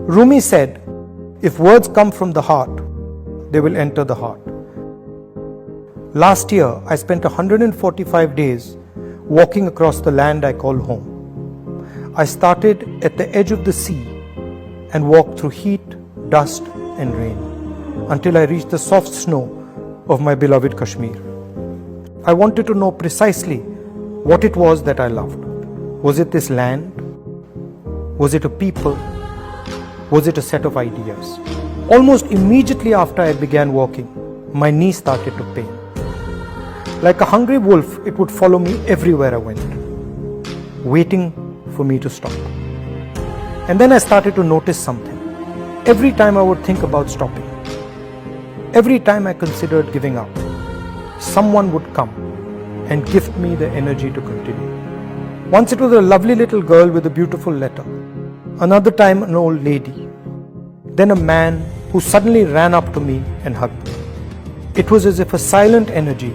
Rumi said, if words come from the heart, they will enter the heart. Last year, I spent 145 days walking across the land I call home. I started at the edge of the sea and walked through heat, dust and rain until I reached the soft snow of my beloved Kashmir. I wanted to know precisely what it was that I loved. Was it this land? Was it a people? Was it a set of ideas? Almost immediately after I began walking, my knee started to pain. Like a hungry wolf, it would follow me everywhere I went, waiting for me to stop. And then I started to notice something. Every time I would think about stopping, every time I considered giving up, someone would come and gift me the energy to continue. Once it was a lovely little girl with a beautiful letter. Another time an old lady. Then a man who suddenly ran up to me and hugged me. It was as if a silent energy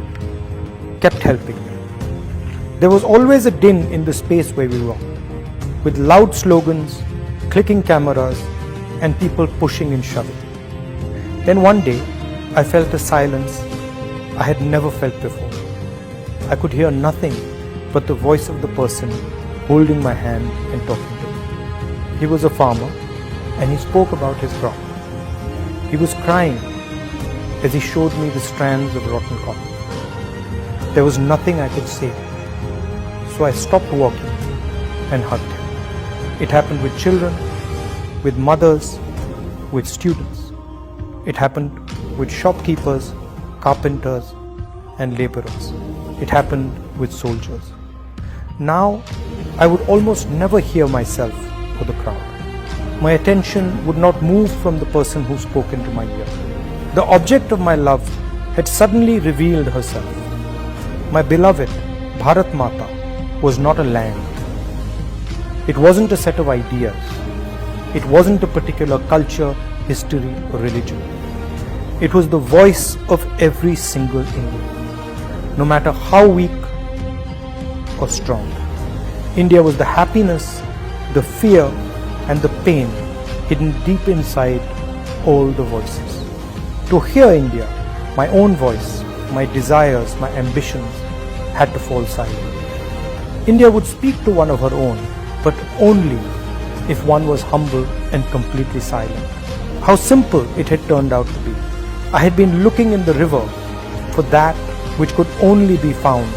kept helping me. There was always a din in the space where we walked, with loud slogans, clicking cameras, and people pushing and shoving. Then one day, I felt a silence I had never felt before. I could hear nothing but the voice of the person holding my hand and talking to me. He was a farmer and he spoke about his crop. He was crying as he showed me the strands of rotten cotton. There was nothing I could say, so I stopped walking and hugged him. It happened with children, with mothers, with students. It happened with shopkeepers, carpenters, and laborers. It happened with soldiers. Now, I would almost never hear myself or the crowd. My attention would not move from the person who spoke into my ear. The object of my love had suddenly revealed herself. My beloved Bharat Mata was not a land. It wasn't a set of ideas. It wasn't a particular culture, history, or religion. It was the voice of every single Indian, no matter how weak or strong. India was the happiness, the fear, and the pain hidden deep inside all the voices. To hear India, my own voice, my desires, my ambitions had to fall silent. India would speak to one of her own, but only if one was humble and completely silent. How simple it had turned out to be. I had been looking in the river for that which could only be found